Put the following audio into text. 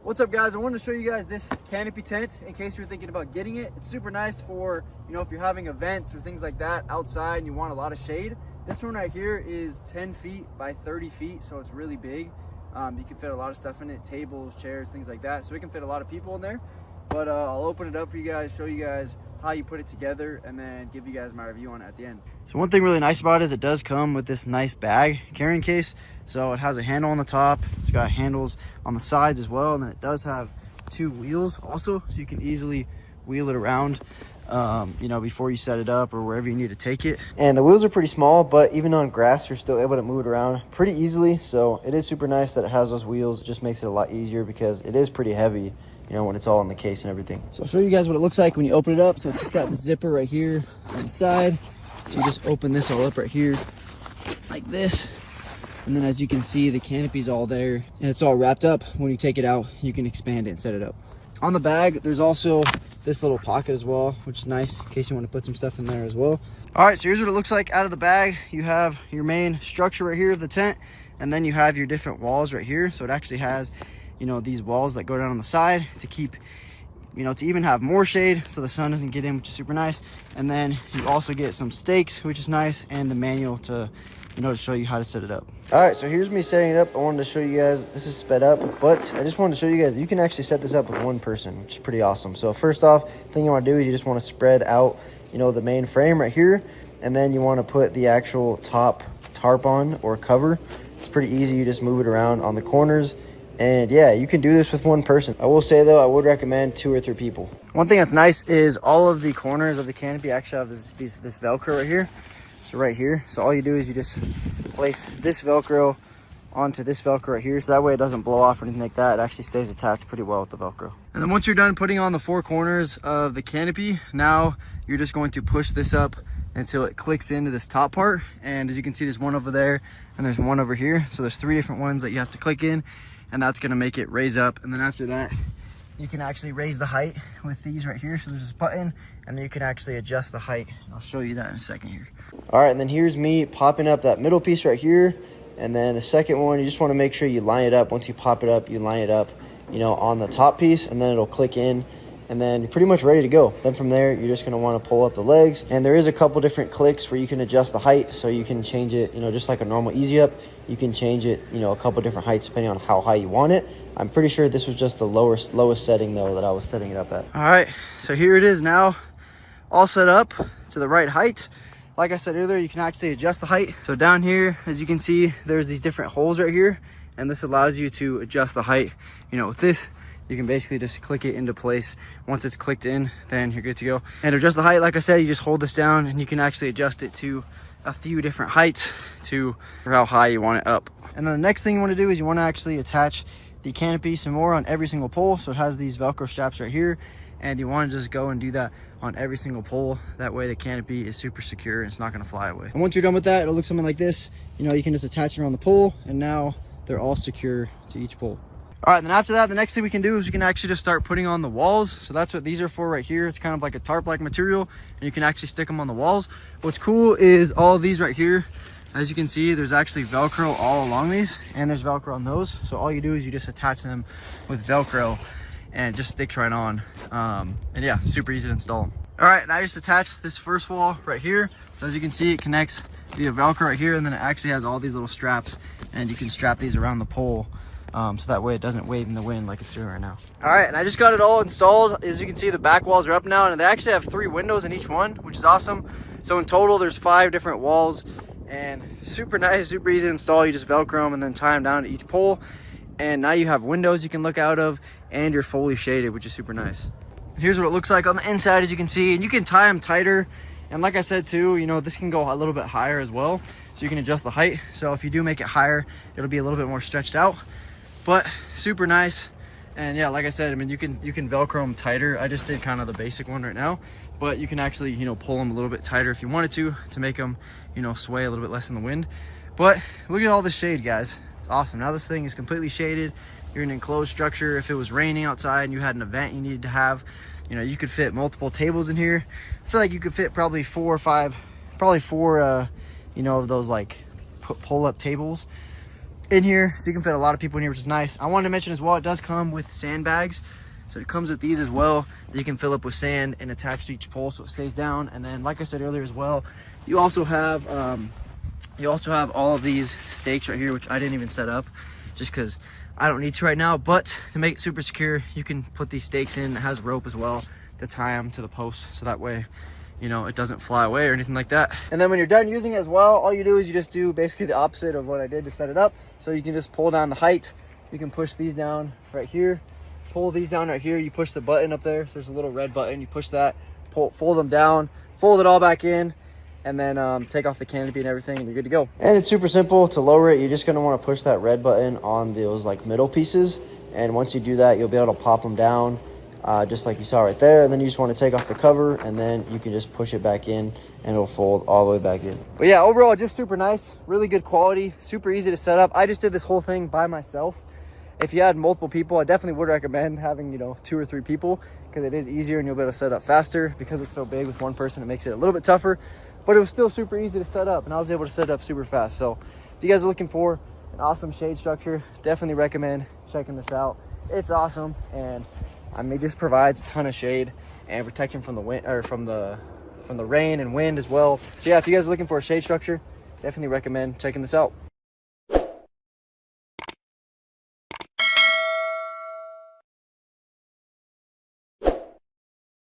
What's up, guys? I wanted to show you guys this canopy tent in case you're thinking about getting it. It's super nice for, if you're having events or things like that outside and you want a lot of shade. This one right here is 10 feet by 30 feet, so it's really big. You can fit a lot of stuff in it, tables, chairs, things like that. So we can fit a lot of people in there. But I'll open it up for you guys, show you guys how you put it together, and then give you guys my review on it at the end. So one thing really nice about it is it does come with this nice bag carrying case. So it has a handle on the top, it's got handles on the sides as well, and then it does have two wheels also, so you can easily wheel it around before you set it up or wherever you need to take it. And the wheels are pretty small, but even on grass you're still able to move it around pretty easily. So it is super nice that it has those wheels. It just makes it a lot easier because it is pretty heavy, when it's all in the case and everything. So I'll show you guys what it looks like when you open it up. So it's just got the zipper right here on the side. So you just open this all up right here like this. And then as you can see, the canopy's all there and it's all wrapped up. When you take it out, you can expand it and set it up. On the bag, there's also this little pocket as well, which is nice in case you want to put some stuff in there as well. All right, so here's what it looks like out of the bag. You have your main structure right here of the tent, and then you have your different walls right here. So it actually has these walls that go down on the side to keep, to even have more shade so the sun doesn't get in, which is super nice. And then you also get some stakes, which is nice, and the manual to, to show you how to set it up. All right, so here's me setting it up. I wanted to show you guys, this is sped up, but I just wanted to show you guys, you can actually set this up with one person, which is pretty awesome. So first off, the thing you want to do is you just want to spread out, the main frame right here, and then you want to put the actual top tarp on or cover. It's pretty easy. You just move it around on the corners. And yeah, you can do this with one person. I will say though, I would recommend 2 or 3 people. One thing that's nice is all of the corners of the canopy actually have this Velcro right here. So right here. So all you do is you just place this Velcro onto this Velcro right here. So that way it doesn't blow off or anything like that. It actually stays attached pretty well with the Velcro. And then once you're done putting on the 4 corners of the canopy, now you're just going to push this up until it clicks into this top part. And as you can see, there's one over there and there's one over here. So there's 3 different ones that you have to click in. And that's going to make it raise up. And then after that, you can actually raise the height with these right here. So there's this button, and then you can actually adjust the height. I'll show you that in a second here. All right, and then here's me popping up that middle piece right here. And then the second one, you just want to make sure you line it up. Once you pop it up, you line it up, on the top piece, and then it'll click in. And then you're pretty much ready to go. Then from there, you're just going to want to pull up the legs. And there is a couple different clicks where you can adjust the height. So you can change it, just like a normal easy up. You can change it, a couple different heights depending on how high you want it. I'm pretty sure this was just the lowest setting though that I was setting it up at. All right, so here it is now, all set up to the right height. Like I said earlier, you can actually adjust the height. So down here, as you can see, there's these different holes right here. And this allows you to adjust the height. With this, you can basically just click it into place. Once it's clicked in, then you're good to go. And to adjust the height, like I said, you just hold this down and you can actually adjust it to a few different heights to how high you want it up. And then the next thing you want to do is you want to actually attach the canopy some more on every single pole. So it has these Velcro straps right here, and you want to just go and do that on every single pole. That way the canopy is super secure and it's not going to fly away. And once you're done with that, it'll look something like this. You can just attach it around the pole, and now they're all secure to each pole. All right, then after that, the next thing we can do is we can actually just start putting on the walls. So that's what these are for right here. It's kind of like a tarp-like material, and you can actually stick them on the walls. What's cool is all of these right here. As you can see, there's actually Velcro all along these, and there's Velcro on those. So all you do is you just attach them with Velcro, and it just sticks right on. And yeah, super easy to install them. All right, and I just attached this first wall right here. So as you can see, it connects via Velcro right here, and then it actually has all these little straps, and you can strap these around the pole. So that way it doesn't wave in the wind like it's doing right now. All right, and I just got it all installed. As you can see, the back walls are up now, and they actually have 3 windows in each one, which is awesome. So in total, there's 5 different walls, and super nice, super easy to install. You just Velcro them and then tie them down to each pole. And now you have windows you can look out of, and you're fully shaded, which is super nice. And here's what it looks like on the inside, as you can see, and you can tie them tighter. And like I said too, this can go a little bit higher as well. So you can adjust the height. So if you do make it higher, it'll be a little bit more stretched out. But super nice. And yeah, like I said, you can Velcro them tighter. I just did kind of the basic one right now, but you can actually, pull them a little bit tighter if you wanted to make them, sway a little bit less in the wind. But look at all the shade, guys. It's awesome. Now this thing is completely shaded. You're in an enclosed structure. If it was raining outside and you had an event you needed to have, you could fit multiple tables in here. I feel like you could fit probably 4 or 5, probably 4, of those like pull-up tables. in here, so you can fit a lot of people in here, which is nice. I wanted to mention as well, it does come with sandbags. So it comes with these as well that you can fill up with sand and attach to each pole so it stays down. And then, like I said earlier as well, you also have all of these stakes right here, which I didn't even set up just because I don't need to right now. But to make it super secure, you can put these stakes in. It has rope as well to tie them to the post, so that way, you know, it doesn't fly away or anything like that. And then when you're done using it as well, all you do is you just do basically the opposite of what I did to set it up. So you can just pull down the height. You can push these down right here. Pull these down right here. You push the button up there. So there's a little red button. You push that, fold them down, fold it all back in, and then take off the canopy and everything, and you're good to go. And it's super simple to lower it. You're just gonna want to push that red button on those like middle pieces, and once you do that, you'll be able to pop them down just like you saw right there. And then you just want to take off the cover, and then you can just push it back in, and it'll fold all the way back in. But yeah, overall, just super nice, really good quality, super easy to set up. I just did this whole thing by myself. If you had multiple people, I definitely would recommend having, you know, 2 or 3 people, because it is easier and you'll be able to set up faster. Because it's so big with one person, it makes it a little bit tougher, but it was still super easy to set up, and I was able to set it up super fast. So if you guys are looking for an awesome shade structure, definitely recommend checking this out. It's awesome, and I mean, it just provides a ton of shade and protection from the wind, or from the rain and wind as well. So yeah, if you guys are looking for a shade structure, definitely recommend checking this out.